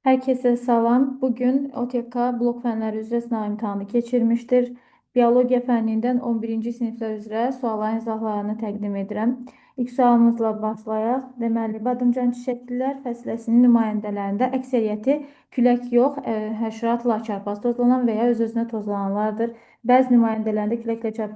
Herkese salam. Bugün OTK Blok Fənləri üzrə sınav imtahanı keçirmişdir. Biologiya fənnindən 11-ci siniflər üzrə sualların izahlarını təqdim edirəm. İlk sualımızla başlayaq. Deməli, badımcan çiçəklilər fəsiləsinin nümayəndələrində əksəriyyəti külək yox, həşəratla çarpaz tozlanan və ya öz-özünə tozlananlardır. Bəzi nümayəndələrində küləklə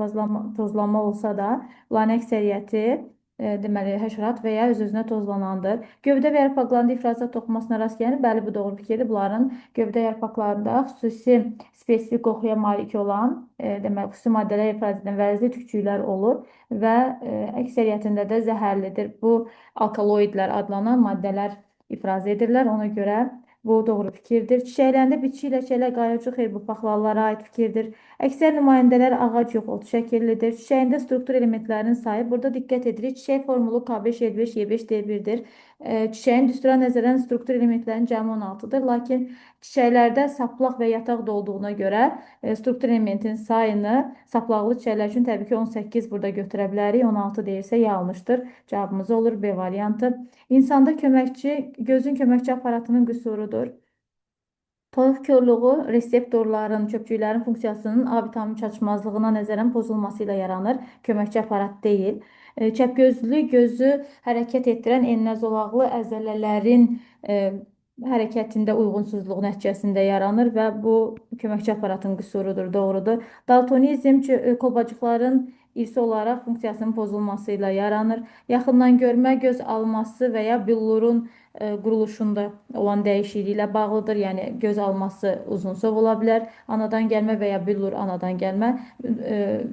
tozlanma olsa da, bunların əksəriyyəti deməli, həşərat və ya öz-özünə tozlanandır. Gövdə və yarpaqlarında ifrazat toxumasına rast gəlinir. Bəli, bu doğru fikirdir. Bunların gövdə yarpaqlarında xüsusi spesifik qoxuya malik olan, deməli, xüsusi maddələr ifraz edən vəzli tükcüklər olur və əksəriyyətində də zəhərlidir. Bu alkaloidlər adlanan maddələr ifraz edirlər. Ona görə bu doğru fikirdir. Çiçəklərində bitki ləkələr, qayıcı xeyirbu paxlallara aid fikirdir. Əksər nümayəndələr ağac yox, ot şəkillidir. Çiçəyində struktur elementlərinin sayı. Burada diqqət edirik. Çiçək formulu K5, L5, Y5, D1-dir. Çiçəyin düstura nəzərən struktur elementlərinin cəmi 16-dır. Lakin çiçəklərdə saplaq və yataq da olduğuna görə struktur elementin sayını saplaqlı çiçəklər üçün təbii ki 18 burada götürə bilərik. 16 deyirsə yanlışdır. Cavabımız olur B variantı. İnsanda gözün köməkçi aparatının qüsurudur. Toyuq körlüğü reseptorların, köpcüklərin funksiyasının A vitamini çatışmazlığına nəzərən pozulması ilə yaranır. Köməkçi aparat deyil. Çəpgözlü gözü hərəkət etdirən enlə zolaqlı əzələlərin hərəkətində uyğunsuzluq nəticəsində yaranır və bu köməkçi aparatın qüsurudur, doğrudur. Daltonizm kolbacıqların irsi olaraq funksiyasının pozulması ilə yaranır. Yaxından görmə göz alması və ya billurun quruluşunda olan dəyişikliklə bağlıdır. Yəni, göz alması uzunsov ola bilər. Anadan gəlmə və ya billur anadan gəlmə.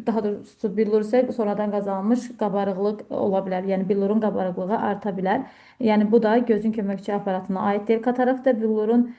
Daha doğrusu billur isə sonradan qazanılmış qabarıqlıq ola bilər. Yəni, billurun qabarıqlığı arta bilər. Yəni, bu da gözün köməkçi aparatına aiddir. Katarakt da billurun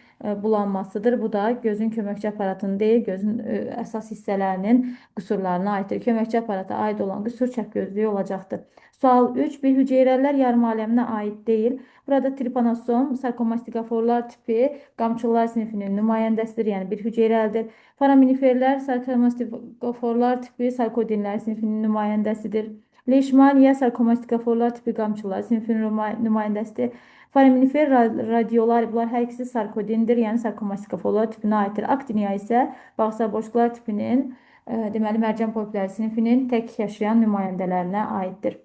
bulanmasıdır. Bu da gözün köməkçi aparatının deyil, gözün əsas hissələrinin qüsurlarına aiddir. Köməkçi aparata aid olan qüsur çəpgözlüyü olacaqdır. Sual 3. Bir hüceyrələr yarım aləminə aid deyil. Burada tripanosom, sarkomastiqaforlar tipi qamçılar sinifinin nümayəndəsidir, yəni bir hüceyrəlidir. Foraminiferlər, sarkomastiqaforlar tipi sarkodinlər sinifinin nümayəndəsidir. Leishmania, sarkomastiqaforlar tipi qamçılar sinifinin nümayəndəsidir. Foraminifer radiolar, bunlar hər ikisi sarkodindir, yəni sarkomastiqaforlar tipinə aiddir. Actinia isə bağırsaq boşluqlar tipinin, deməli, mərcan polipləri sinifinin tək yaşayan nümayəndələrinə aiddir.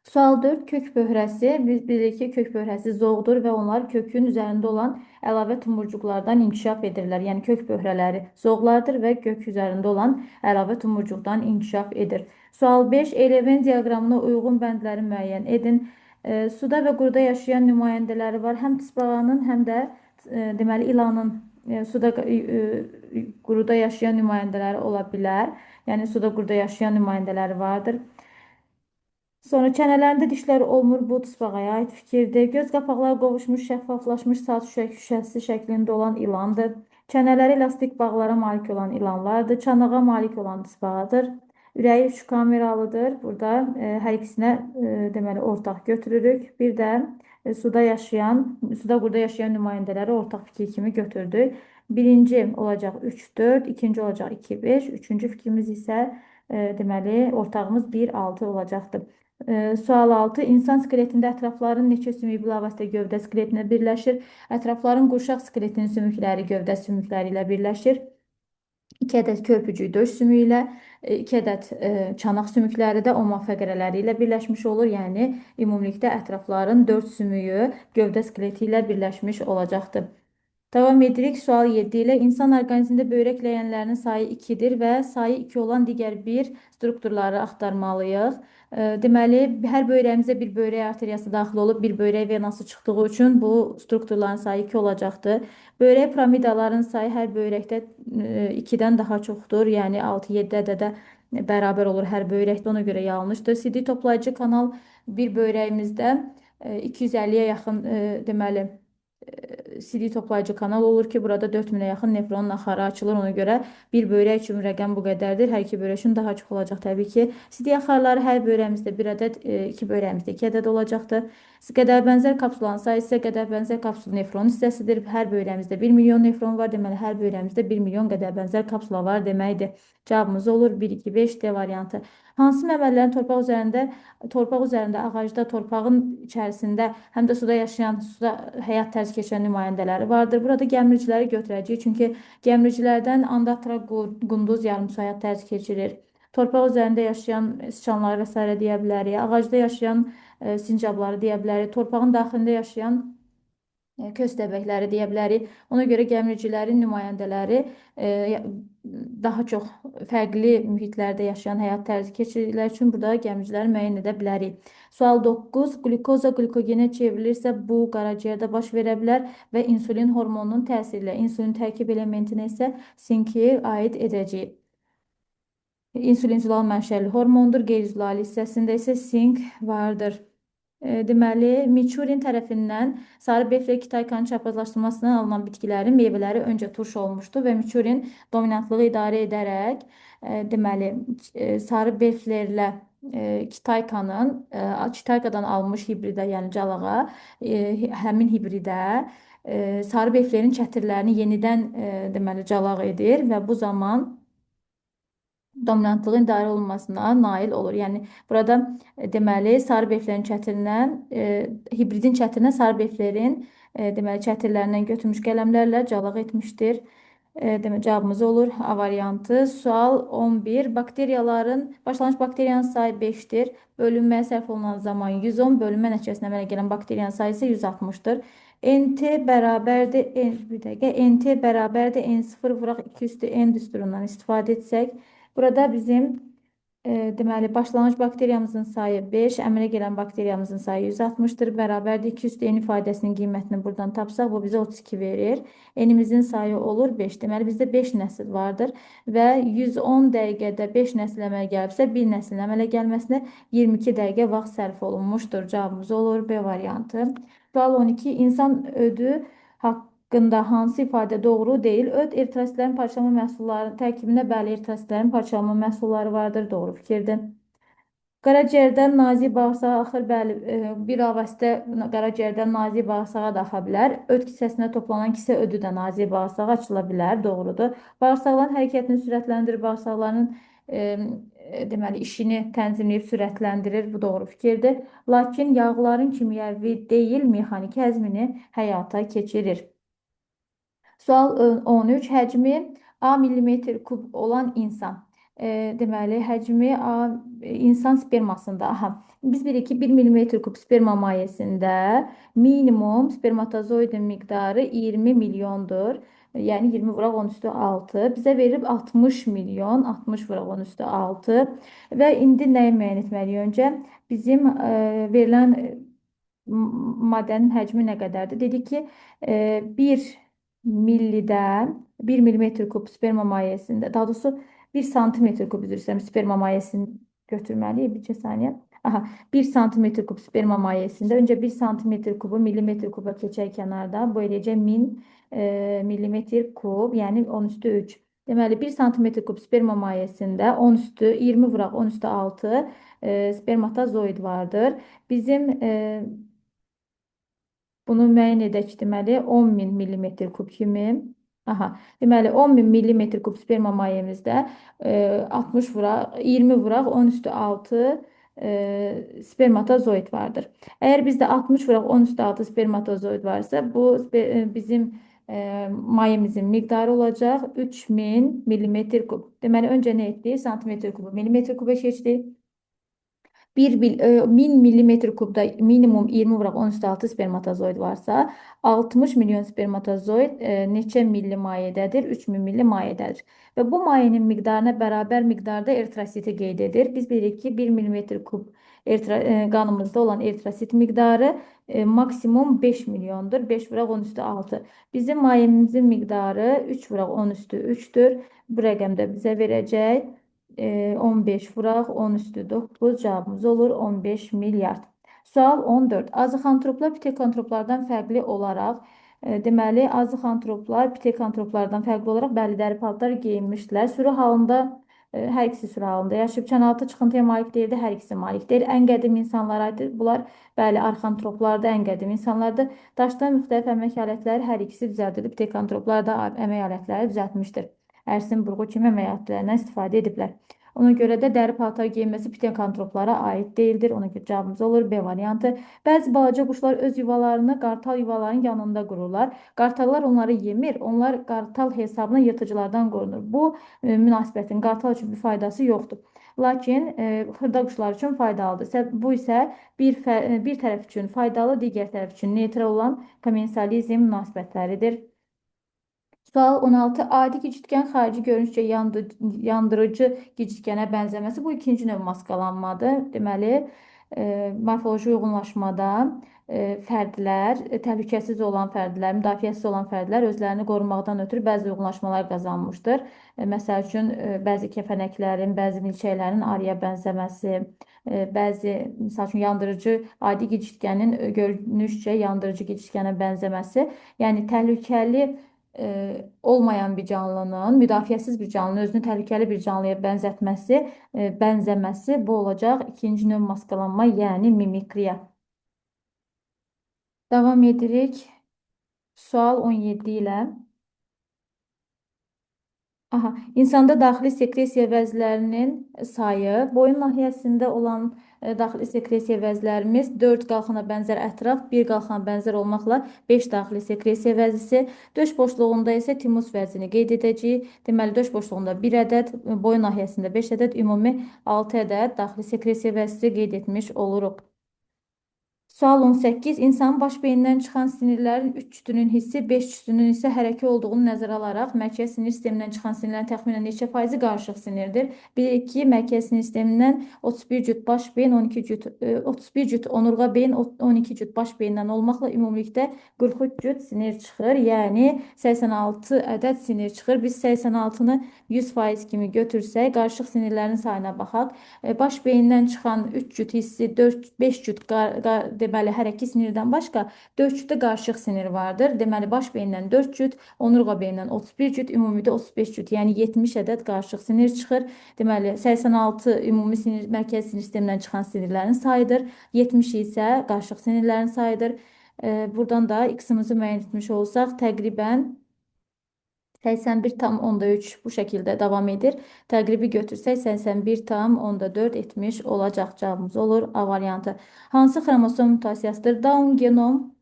Sual 4. Kök böhrəsi. Biz bilirik ki, kök böhrəsi zoğdur və onlar kökün üzərində olan əlavə tumurcuqlardan inkişaf edirlər. Yəni, kök böhrələri zoğlardır və kök üzərində olan əlavə tumurcuqdan inkişaf edir. Sual 5. Eleven diaqramına uyğun bəndləri müəyyən edin. Suda və quruda yaşayan nümayəndələri var. Həm tısbağanın, həm də deməli, ilanın suda quruda yaşayan nümayəndələri ola bilər. Yəni, suda quruda yaşayan nümayəndələri vardır. Sonra çənələrində dişləri olmur, bu tısbağaya aid fikirdir. Göz qapaqları qovuşmuş, şəffaflaşmış saat şüşəsi şəklində olan ilandır. Çənələri elastik bağlara malik olan ilanlardır. Çanağa malik olan tısbağadır. Ürəyi 3 kameralıdır. Burada hər ikisinə deməli ortaq götürürük. Bir də suda quruda yaşayan nümayəndələri ortaq fikir kimi götürdük. Birinci olacaq 3-4, ikinci olacaq 2-5, üçüncü fikrimiz isə deməli ortağımız 1-6 olacaqdır. Sual 6. İnsan skeletində ətrafların neçə sümük bilavasitə gövdə skeletinə birləşir? Ətrafların qurşaq skeletinin sümükləri gövdə sümükləri ilə birləşir. 2 ədəd körpücük döş sümüyü ilə, 2 ədəd çanaq sümükləri də oma fəqrələri ilə birləşmiş olur. Yəni, ümumilikdə ətrafların 4 sümüyü gövdə skeleti ilə birləşmiş olacaqdır. Davam edirik. Sual 7 ilə insan orqanizmində böyrək ləyənlərinin sayı 2-dir və sayı 2 olan digər bir strukturları axtarmalıyıq. Deməli, hər böyrəyimizdə bir böyrək arteriyası daxil olub, bir böyrək venası çıxdığı üçün bu strukturların sayı 2 olacaqdır. Böyrək piramidaların sayı hər böyrəkdə 2-dən daha çoxdur. Yəni, 6-7 ədədə bərabər olur hər böyrəkdə, ona görə yanlışdır. CD toplayıcı kanal bir böyrəyimizdə 250-yə yaxın deməli, CD toplayıcı kanal olur ki, burada 4000-ə yaxın nefronun axarı açılır. Ona görə bir böyrək üçün rəqəm bu qədərdir. Hər iki böyrək üçün daha çox olacaq təbii ki. CD axarları hər böyrəyimizdə 1 ədəd, iki böyrəyimizdə 2 ədəd olacaqdır. Qədərbənzər kapsulanın sayı isə qədərbənzər kapsul nefron hissəsidir. Hər böyrəyimizdə 1 milyon nefron var. Deməli, hər böyrəyimizdə 1 milyon qədərbənzər kapsula var deməkdir. Cavabımız olur 1, 2, 5 D variantı. Hansı məməllərin torpaq üzərində, ağacda, torpağın içərisində, həm də suda yaşayan, suda həyat tərzi keçirən nümayəndələri vardır. Burada gəmiriciləri götürəcəyik, çünki gəmiricilərdən Andatra, qunduz yarımçı həyat tərzi keçirir. Torpaq üzərində yaşayan siçanları və s. deyə bilərik. Ağacda yaşayan sincabları deyə bilərik. Torpağın daxilində yaşayan köstəbəkləri deyə bilərik. Ona görə gəmiricilərin nümayəndələri daha çox fərqli mühitlərdə yaşayan həyat tərzi keçirdikləri üçün burada gəmiriciləri müəyyən edə bilərik. Sual 9. Qlukoza qlikogenə çevrilirsə bu qaraciyərdə baş verə bilər və insulin hormonunun təsiri ilə insulin tərkib elementinə isə sinki aid edəcəyik. İnsulin zülal mənşəli hormondur. Qeyri-zülali hissəsində isə sink vardır. Deməli, Miçurin tərəfindən sarı beflə kitaykanın çaprazlaşdırılmasından alınan bitkilərin meyvələri öncə turş olmuşdu və Miçurin dominantlığı idarə edərək deməli, sarı beflerlə kitaykadan almış hibridə, yəni calağa, həmin hibridə sarı beflerin çətirlərini yenidən deməli, calaq edir və bu zaman dominantlığın idarə olunmasına nail olur. Yəni burada deməli sarı beflerin çətirindən hibridin çətirinə sarı beflerin deməli çətirlərindən götürmüş qələmlərlə calaq etmişdir. Demək cavabımız olur A variantı. Sual 11. Başlanğıc bakteriyanın sayı 5-dir. Bölünməyə sərf olunan zaman 110, bölünmə nəticəsində əmələ gələn bakteriyanın sayı isə 160-dır. NT bərabərdir, bir dəqiqə, NT bərabərdir N0 vuraq 2 üstü N düsturundan istifadə etsək, burada bizim deməli, başlanğıc bakteriyamızın sayı 5, əmələ gələn bakteriyamızın sayı 160-dır. Bərabərdir 2 üstü N ifadəsinin qiymətini buradan tapsaq, bu bizə 32 verir. N-imizin sayı olur 5. Deməli, bizdə 5 nəsil vardır və 110 dəqiqədə 5 nəsil əmələ gəlibsə, 1 nəslin əmələ gəlməsinə 22 dəqiqə vaxt sərf olunmuşdur. Cavabımız olur B variantı. Sual 12. İnsan ödü haqqında hansı ifadə doğru deyil? Öd eritrositlərin parçalama məhsulları tərkibində bəli eritrositlərin parçalama məhsulları vardır. Doğru fikirdir. Qaraciyərdən nazik bağırsağa axır, bəli, bilavasitə qaraciyərdən nazik bağırsağa da axa bilər. Öd kisəsinə toplanan kisə ödü də nazik bağırsağa açıla bilər, doğrudur. Bağırsaqların hərəkətini sürətləndirir, bağırsaqların deməli, işini tənzimləyib sürətləndirir, bu doğru fikirdir. Lakin yağların kimyəvi deyil, mexaniki həzmini həyata keçirir. Sual 13. Həcmi A millimetr kub olan insan. Deməli, həcmi A insan spermasında. Biz bilirik ki, 1 millimetr kub sperma mayesində minimum spermatozoidin miqdarı 20 milyondur. Yəni 20 vuraq 10 üstü 6. Bizə verib 60 milyon, 60 vuraq 10 üstü 6. Və indi nəyi müəyyən etməliyik? Öncə bizim verilən maddənin həcmi nə qədərdir? Dedik ki, 1 millidən 1 millimetr kub sperma mayesində, daha doğrusu 1 santimetr kub üzr istəyirəm, sperma mayesini götürməliyik. Bir saniyə. 1 santimetr kub sperma mayesində öncə 1 santimetr kubu millimetr kuba keçək kənarda. Bu eləyəcək 1000 millimetr kub, yəni 10 üstü 3. Deməli, 1 santimetr kub sperma mayesində 10 üstü 20 vuraq 10 üstü 6 spermatozoid vardır. Bizim bunu müəyyən edək ki, deməli 10.000 millimetr kub kimi. Deməli 10.000 millimetr kub sperma mayemizdə 60 vuraq, 20 vuraq 10 üstü 6 spermatozoid vardır. Əgər bizdə 60 vuraq 10 üstü 6 spermatozoid varsa, bu bizim mayemizin miqdarı olacaq 3000 millimetr kub. Deməli, öncə nə etdik? Santimetr kubu millimetr kuba keçdik. 1000 millimetr kubda minimum 20 vuraq 10 üstü 6 spermatozoid varsa, 60 milyon spermatozoid neçə milli mayedədir? 3000 milli mayedədir. Və bu mayenin miqdarına bərabər miqdarda eritrositi qeyd edir. Biz bilirik ki, 1 millimetr kub qanımızda olan eritrosit miqdarı maksimum 5 milyondur. 5 vuraq 10 üstü 6. Bizim mayemizin miqdarı 3 vuraq 10 üstü 3'tür. Bu rəqəm də bizə verəcək 15 vuraq 10 üstü 9, cavabımız olur 15 milyard. Sual 14. Azıxantroplar piteokantroplardan fərqli olaraq, deməli, azıxantroplar piteokantroplardan fərqli olaraq bəli dəri paltar geyinmişdilər. Sürü halında, hər ikisi sürü halında yaşayıb, çənaltı çıxıntıya malik deyildi, hər ikisi malik deyil. Ən qədim insanlar aiddir. Bunlar, bəli, arxantroplardır, ən qədim insanlardır. Daşdan müxtəlif əmək alətləri hər ikisi düzəldilib. Piteokantroplar da əmək alətləri düzəltmişdir. Ərsin burğu kimi əmək alətlərindən istifadə ediblər. Ona görə də dəri paltar geyinməsi pitenkantroplara aid deyildir. Ona görə cavabımız olur B variantı. Bəzi balaca quşlar öz yuvalarını qartal yuvaların yanında qururlar. Qartallar onları yemir, onlar qartal hesabına yırtıcılardan qorunur. Bu münasibətin qartal üçün bir faydası yoxdur. Lakin xırda quşlar üçün faydalıdır. Bu isə bir tərəf üçün faydalı, digər tərəf üçün neytral olan komensalizm münasibətləridir. Sual 16. Adi gecikən xarici görünüşcə yandırıcı gecikənə bənzəməsi. Bu ikinci növ maskalanmadır. Deməli, morfoloji uyğunlaşmada fərdlər, təhlükəsiz olan fərdlər, müdafiəsiz olan fərdlər özlərini qorumaqdan ötürü bəzi uyğunlaşmalar qazanmışdır. Məsəl üçün, bəzi kəpənəklərin, bəzi milçəklərin arıya bənzəməsi, bəzi, misal üçün, yandırıcı, adi gecikənin görünüşcə yandırıcı gecikənə bənzəməsi, yəni təhlükəli olmayan bir canlının, müdafiəsiz bir canlının özünü təhlükəli bir canlıya bənzəməsi bu olacaq ikinci növ maskalanma, yəni mimikriya. Davam edirik. Sual 17 ilə. İnsanda daxili sekresiya vəzlərinin sayı, boyun nahiyəsində olan daxili sekresiya vəzlərimiz 4 qalxana bənzər ətraf, 1 qalxana bənzər olmaqla 5 daxili sekresiya vəzisi, döş boşluğunda isə timus vəzini qeyd edəcəyik. Deməli, döş boşluğunda 1 ədəd, boyun nahiyəsində 5 ədəd, ümumi 6 ədəd daxili sekresiya vəzisi qeyd etmiş oluruq. Sual 18. İnsanın baş beynindən çıxan sinirlərin 3 cütünün hissi, 5 cütünün isə hərəkə olduğunu nəzərə alaraq, mərkəzi sinir sistemindən çıxan sinirlərin təxminən neçə faizi qarışıq sinirdir? Bilirik ki, mərkəzi sinir sistemindən 31 cüt baş beyin, 31 cüt onurğa beyin, 12 cüt baş beyindən olmaqla ümumilikdə 43 cüt sinir çıxır. Yəni 86 ədəd sinir çıxır. Biz 86-nı 100% kimi götürsək, qarışıq sinirlərin sayına baxaq. Baş beyindən çıxan 3 cüt hissi, 5 cüt deməli, hərəkət sinirdən başqa 4 cütdə qarışıq sinir vardır. Deməli, baş beyindən 4 cüt, onurğa beyindən 31 cüt, ümumidə 35 cüt, yəni 70 ədəd qarışıq sinir çıxır. Deməli, 86 ümumi sinir, mərkəzi sinir sistemindən çıxan sinirlərin sayıdır. 70 isə qarışıq sinirlərin sayıdır. Buradan da x-imizi müəyyən etmiş olsaq, təqribən 81,3 bu şəkildə davam edir. Təqribi götürsək 81,4 etmiş olacaq. Cavabımız olur A variantı. Hansı xromosom mutasiyasıdır? Down genom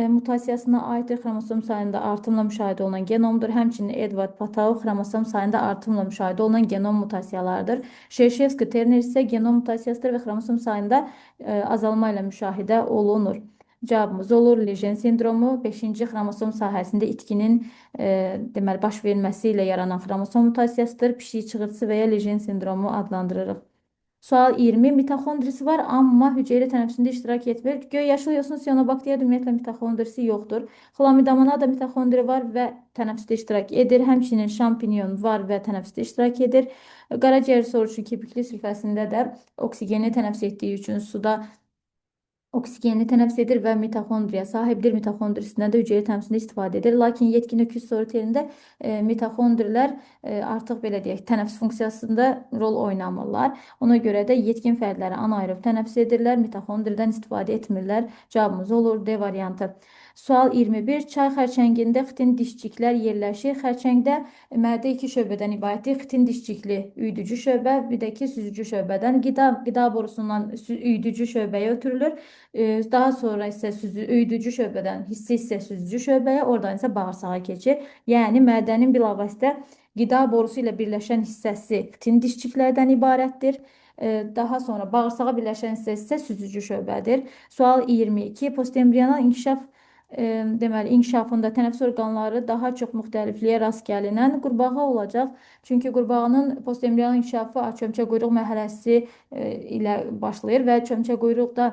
mutasiyasına aiddir. Xromosom sayında artımla müşahidə olunan genomdur. Həmçinin Edward Patau xromosom sayında artımla müşahidə olunan genom mutasiyalardır. Şerşevski-Terner isə genom mutasiyasıdır və xromosom sayında azalma ilə müşahidə olunur. Cavabımız olur Lejen sindromu. 5-ci xromosom sahəsində itkinin deməli, baş verməsi ilə yaranan xromosom mutasiyasıdır. Pişik çığırtısı və ya Lejen sindromu adlandırırıq. Sual 20. Mitoxondrisi var, amma hüceyrə tənəffüsündə iştirak etmir. Göy yaşıl yosun siyanobakteriya ümumiyyətlə mitoxondrisi yoxdur. Xlamidamana da mitoxondri var və tənəffüsdə iştirak edir. Həmçinin şampinyon var və tənəffüsdə iştirak edir. Qaraciyər soruşu kibikli sülfəsində də oksigeni tənəffüs etdiyi üçün suda oksigeni tənəffüs edir və mitoxondriya sahibdir. Mitoxondrisindən də hüceyrə tənəffüsündə istifadə edir. Lakin yetkin öküz soruterində mitoxondrilər artıq belə deyək, tənəffüs funksiyasında rol oynamırlar. Ona görə də yetkin fərdləri anaerob tənəffüs edirlər, mitoxondridən istifadə etmirlər. Cavabımız olur D variantı. Sual 21. Çay xərçəngində xitin dişciklər yerləşir. Xərçəngdə mədə 2 şöbədən ibarətdir. Xitin dişcikli üydücü şöbə, bir də ki süzücü şöbədən. Qida borusundan üydücü şöbəyə ötürülür. Daha sonra isə üydücü şöbədən hissə süzücü şöbəyə, oradan isə bağırsağa keçir. Yəni mədənin bilavasitə qida borusu ilə birləşən hissəsi xitin dişciklərdən ibarətdir. Daha sonra bağırsağa birləşən hissə isə süzücü şöbədir. Sual 22. Postembriyonal inkişaf deməli, inkişafında tənəffüs orqanları daha çox müxtəlifliyə rast gəlinən qurbağa olacaq. Çünki qurbağanın postembriyonal inkişafı çömçə quyruq mərhələsi ilə başlayır və çömçə quyruqda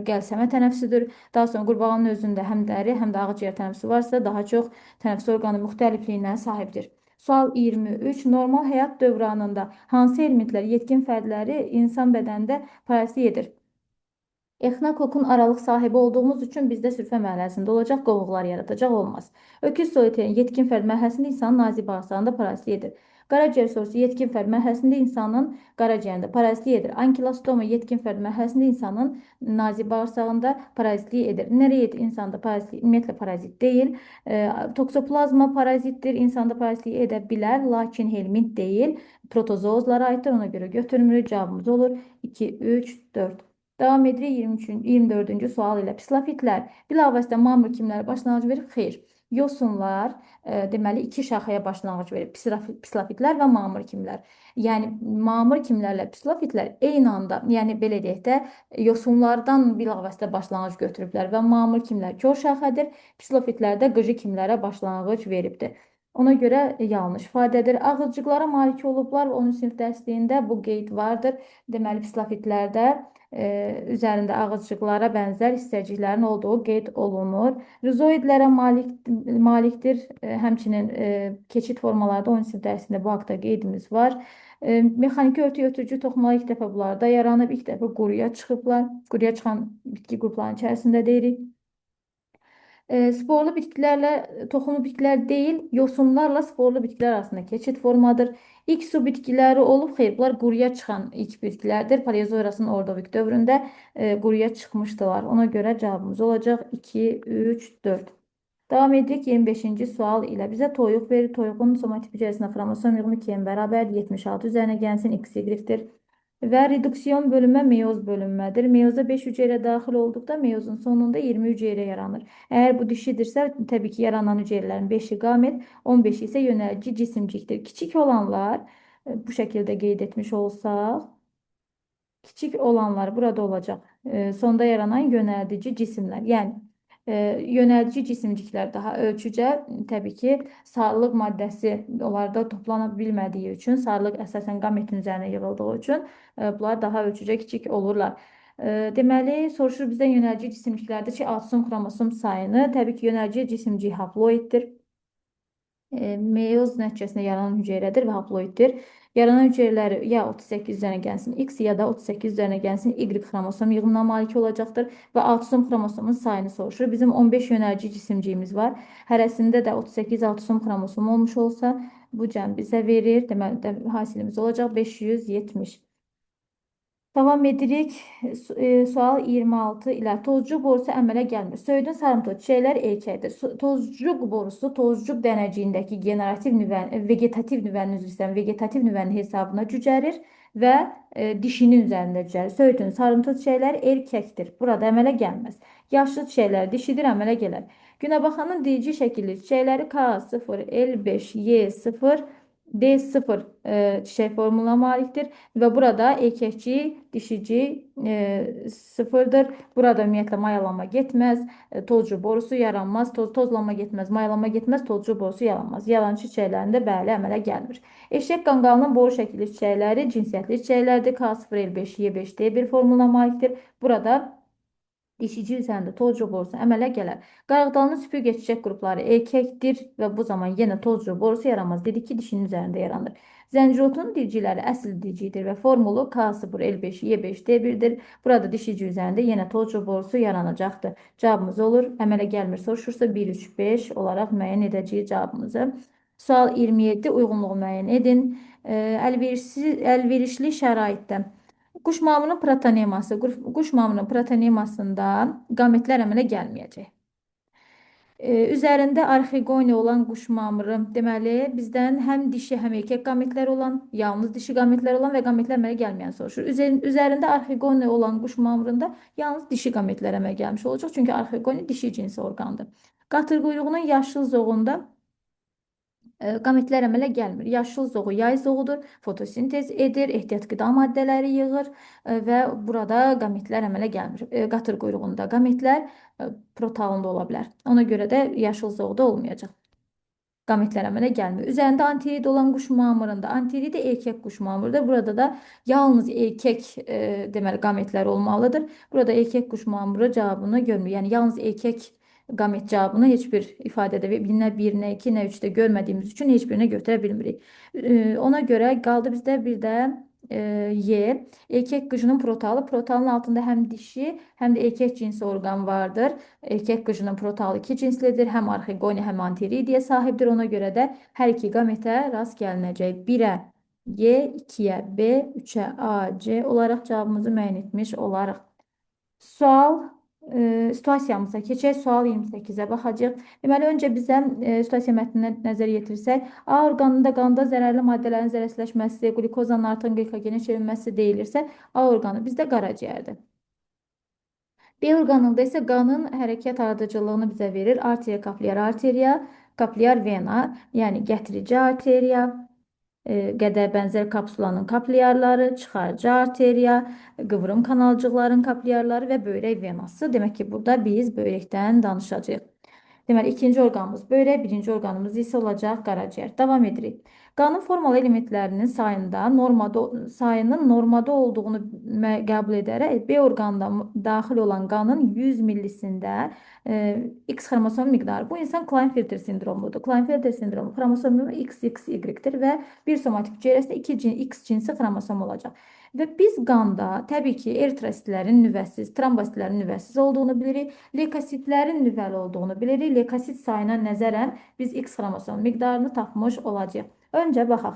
qəlsəmə tənəffüsüdür. Daha sonra qurbağanın özündə həm dəri, həm də ağciyər tənəffüsü varsa, daha çox tənəffüs orqanı müxtəlifliyinə sahibdir. Sual 23. Normal həyat dövranında hansı elementlər yetkin fərdləri insan bədənində parazit edir? Exnakokun aralıq sahibi olduğumuz üçün bizdə sürfə mərhələsində olacaq, qovuqlar yaradacaq olmaz. Öküz soyuterin yetkin fərd mərhələsində insanın nazik bağırsağında parazit edir. Qaraciyər sorusu yetkin fərd mərhələsində insanın qaraciyərində parazitlik edir. Ankilostoma yetkin fərd mərhələsində insanın nazik bağırsağında parazitlik edir. Nereyit insanda parazitlik ümumiyyətlə parazit deyil. Toksoplazma parazitdir, insanda parazitlik edə bilər, lakin helmint deyil. Protozoozlara aiddir, ona görə götürmürük. Cavabımız olur 2, 3, 4. Davam edirik 24-cü sual ilə. Pislofitlər bilavasitə mamır kimlərə başlanğıc verir? Xeyr. Yosunlar deməli iki şaxəyə başlanğıc verir. Pislofitlər və mamır kimlər. Yəni mamır kimlərlə pislofitlər eyni anda, yəni belə deyək də, yosunlardan bilavasitə başlanğıc götürüblər və mamır kimlər kör şaxədir, pislofitlər də qıcı kimlərə başlanğıc veribdir. Ona görə yanlış ifadədir. Ağızcıqlara malik olublar. 10-cu sinif dərsliyində bu qeyd vardır. Deməli, pislofitlərdə üzərində ağızcıqlara bənzər hissəciklərin olduğu qeyd olunur. Rizoidlərə malikdir. Həmçinin keçid formalarda 10-cu sinif dərsində bu haqda qeydimiz var. Mexaniki örtük ötürücü toxumalar ilk dəfə bunlarda yaranıb, ilk dəfə quruya çıxıblar. Quruya çıxan bitki qruplarının içərisində deyirik. Sporlu bitkilərlə toxumlu bitkilər deyil, yosunlarla sporlu bitkilər arasında keçid formadır. İlk su bitkiləri olub, xeyr, bunlar quruya çıxan ilk bitkilərdir. Paleozoikasın Ordovik dövründə quruya çıxmışdılar. Ona görə cavabımız olacaq 2, 3, 4. Davam edirik 25-ci sual ilə. Bizə toyuq verir. Toyuğun somatip hücrəsində xromosom yığımı 2-yə bərabər 76 üzərinə gəlsin, x, y-dir. Və reduksiyon bölünmə meyoz bölünmədir. Meyoza 5 hüceyrə daxil olduqda meyozun sonunda 20 hüceyrə yaranır. Əgər bu dişidirsə, təbii ki, yaranan hüceyrələrin 5-i qamət, 15-i isə yönəlici cisimcikdir. Kiçik olanlar, bu şəkildə qeyd etmiş olsaq, kiçik olanlar burada olacaq. Sonda yaranan yönəldici cisimlər. Yəni, yönəldici cisimciklər daha ölçücə, təbii ki, sarılıq maddəsi onlarda toplana bilmədiyi üçün, sarılıq əsasən qametin üzərinə yığıldığı üçün bunlar daha ölçücə kiçik olurlar. Deməli, soruşur bizdən yönəlici cisimciklərdəki autosom xromosom sayını. Təbii ki, yönəlici cisimcik haploiddir. Meyoz nəticəsində yaranan hüceyrədir və haploiddir. Yaranan hüceyrələri ya 38 üzərinə gəlsin X, ya da 38 üzərinə gəlsin Y xromosom yığımına malik olacaqdır və autosom xromosomun sayını soruşur. Bizim 15 yönəlici cisimciyimiz var. Hərəsində də 38 autosom xromosom olmuş olsa, bu cəm bizə verir. Deməli, hasilimiz olacaq 570. Davam edirik. Sual 26 ilə. Tozcuq borusu əmələ gəlmir. Söyüdün sarımtıl çiçəklər erkəkdir. Tozcuq borusu tozcuq dənəciyindəki vegetativ nüvənin hesabına cücərir və dişinin üzərində cücərir. Söyüdün sarımtıl çiçəklər erkəkdir. Burada əmələ gəlməz. Yaşlı çiçəklər dişidir, əmələ gələr. Günəbaxanın dirici şəkilli çiçəkləri K0, L5, Y0, D0 çiçək formuluna malikdir və burada erkəkci, dişici sıfırdır. Burada ümumiyyətlə mayalanma getməz, tozcu borusu yaranmaz, tozlanma getməz, mayalanma getməz, tozcu borusu yaranmaz. Yalançı çiçəklərində bəli əmələ gəlmir. Eşək qanqalının boru şəkilli çiçəkləri cinsiyyətli çiçəklərdir. K0, L5, Y5, D1 formuluna malikdir. Burada dişici üzərində tozcu borusu əmələ gələr. Qarğıdalının süpürgə çiçək qrupları erkəkdir və bu zaman yenə tozcu borusu yaranmaz. Dedik ki, dişinin üzərində yaranır. Zəncirotunun diriciləri əsl diricidir və formulu K0, L5, Y5, D1-dir. Burada dişici üzərində yenə tozcu borusu yaranacaqdır. Cavabımız olur. Əmələ gəlmir soruşursa 1, 3, 5 olaraq müəyyən edəcəyik cavabımızı. Sual 27. Uyğunluğu müəyyən edin. Əlverişli şəraitdə. Quş mamının protonemasında qametlər əmələ gəlməyəcək. Üzərində arxigoni olan quş mamırı, deməli, bizdən həm dişi, həm erkək qametlər olan, yalnız dişi qametlər olan və qametlər əmələ gəlməyən soruşur. Üzərində arxigoni olan quş mamırında yalnız dişi qametlər əmələ gəlmiş olacaq, çünki arxigoni dişi cinsi orqandır. Qatır quyruğunun yaşıl zoğunda qametlər əmələ gəlmir. Yaşıl zoğu yay zoğudur, fotosintez edir, ehtiyat qida maddələri yığır və burada qametlər əmələ gəlmir. Qatır quyruğunda qametlər protalında ola bilər. Ona görə də yaşıl zoğuda olmayacaq. Qametlər əmələ gəlmir. Üzərində antirid olan quş mamırında, antirid də erkək quş mamırıdır. Burada da yalnız erkək deməli qametlər olmalıdır. Burada erkək quş mamırı cavabını görmür. Yəni yalnız erkək qamet cavabını heç bir ifadədə nə 1, nə 2, nə 3-də görmədiyimiz üçün heç birinə götürə bilmirik. Ona görə qaldı bizdə bir də Y. Erkek qıcının protalı. Protalın altında həm dişi, həm də erkek cinsi orqan vardır. Erkek qıcının protalı iki cinslidir. Həm arxegoniya, həm anteridiyə sahibdir. Ona görə də hər iki qametə rast gəlinəcək. 1-ə Y, 2-yə B, 3-ə A, C olaraq cavabımızı müəyyən etmiş olarıq. Sual situasiyamıza keçək. Sual 28-ə baxacaq. Deməli, öncə bizə situasiya mətninə nəzər yetirsək, A orqanında qanda zərərli maddələrin zərərsizləşməsi, qlikozanın artın glikogenə çevrilməsi deyilirsə, A orqanı bizdə qaraciyərdir. B orqanında isə qanın hərəkət ardıcıllığını bizə verir. Arteriya, kaplyar arteriya, kaplyar vena, yəni gətirici arteriya, qədə bənzər kapsulanın kaplyarları, çıxarıcı arteriya, qıvrım kanalcıqların kaplyarları və böyrək venası. Demək ki, burada biz böyrəkdən danışacağıq. Deməli, ikinci orqanımız böyrək, birinci orqanımız isə olacaq qaraciyər. Davam edirik. Qanın formalı elementlərinin sayının normada olduğunu qəbul edərək B orqanında daxil olan qanın 100 millisində X xromosom miqdarı. Bu insan Klinefelter sindromudur. Klinefelter sindromu xromosomu XXY-dir və bir somatik hüceyrəsində 2 X cinsi xromosom olacaq. Və biz qanda təbii ki, eritrositlərin nüvəsiz, trombositlərin nüvəsiz olduğunu bilirik, leykositlərin nüvəli olduğunu bilirik. Leykosit sayına nəzərən biz X xromosom miqdarını tapmış olacağıq. Öncə baxaq.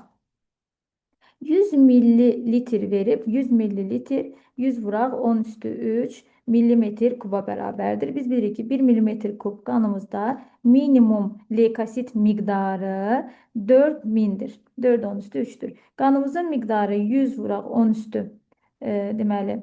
100 millilitr verib, 100 millilitr 100 vuraq 10 üstü 3 millimetr kuba bərabərdir. Biz bilirik ki, 1 millimetr kub qanımızda minimum leykosit miqdarı 4000-dir. 4 10 üstü 3'tür. Qanımızın miqdarı 100 vuraq 10 üstü deməli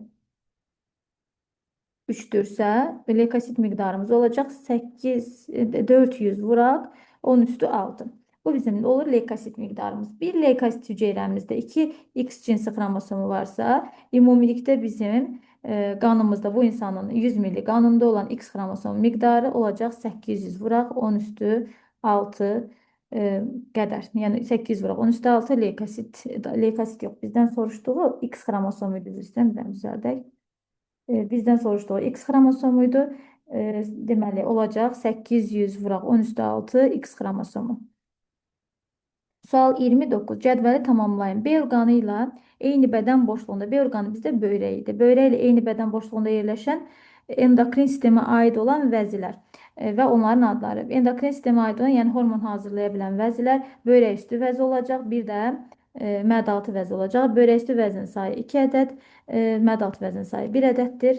3-dürsə, leykosit miqdarımız olacaq 400 vuraq 10 üstü 6. Bu bizim olur leykosit miqdarımız. Bir leykosit hüceyrəmizdə 2 X cinsi xromosomu varsa, ümumilikdə bizim qanımızda bu insanın 100 milli qanında olan X xromosomu miqdarı olacaq 800 vuraq 10 üstü 6 qədər. Yəni 800 vuraq 10 üstü 6 leykosit yox. Bizdən soruşduğu X xromosomu idi. Düzəldək. Bizdən soruşduğu X xromosomuydu. Deməli, olacaq 800 vuraq 10 üstü 6 X xromosomu. Sual 29. Cədvəli tamamlayın. B orqanı ilə eyni bədən boşluğunda, B orqanı bizdə böyrək idi. Böyrək ilə eyni bədən boşluğunda yerləşən endokrin sistemə aid olan vəzilər və onların adları. Endokrin sistemə aid olan, yəni hormon hazırlaya bilən vəzilər böyrək üstü vəzi olacaq, bir də mədaltı vəzi olacaq. Böyrək üstü vəzin sayı 2 ədəd, mədaltı vəzin sayı 1 ədəddir.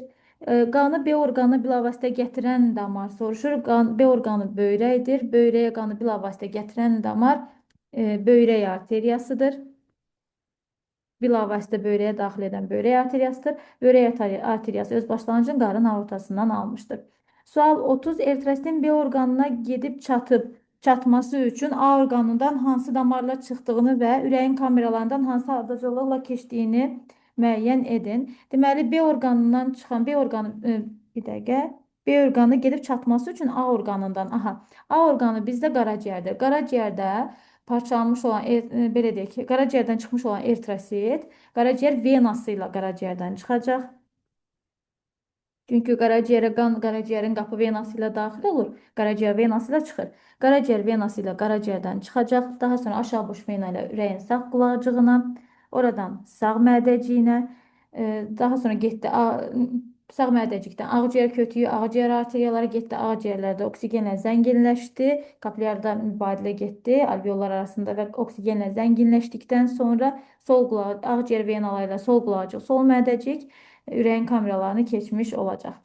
Qanı B orqanı bilavasitə gətirən damar soruşur. B orqanı böyrəkdir. Böyrəyə qanı bilavasitə gətirən damar böyrək arteriyasıdır. Bilavasitə böyrəyə daxil edən böyrək arteriyasıdır. Böyrək arteriyası öz başlanğıcını qarın aortasından almışdır. Sual 30. Eritrositin B orqanına gedib çatması üçün A orqanından hansı damarla çıxdığını və ürəyin kameralarından hansı ardıcıllıqla keçdiyini müəyyən edin. Deməli, B orqanından çıxan, bir dəqiqə, B orqanı gedib çatması üçün A orqanından, A orqanı bizdə qaraciyərdir. Qaraciyərdə parçalanmış olan, belə deyək ki, qaraciyərdən çıxmış olan eritrosit, qaraciyər venası ilə qaraciyərdən çıxacaq. Çünki qaraciyərə qan qaraciyərin qapı venası ilə daxil olur, qaraciyər venası ilə çıxır. Qaraciyər venası ilə qaraciyərdən çıxacaq, daha sonra aşağı boş vena ilə ürəyin sağ qulacığına, oradan sağ mədəciyinə, daha sonra getdi sağ mədəcikdən ağciyər kötüyü, ağciyər arteriyaları getdi, ağciyərlərdə oksigenlə zənginləşdi, kaplyarda mübadilə getdi, alveollar arasında və oksigenlə zənginləşdikdən sonra ağciyər venaları ilə sol qulacıq, sol mədəcik ürəyin kameralarını keçmiş olacaq.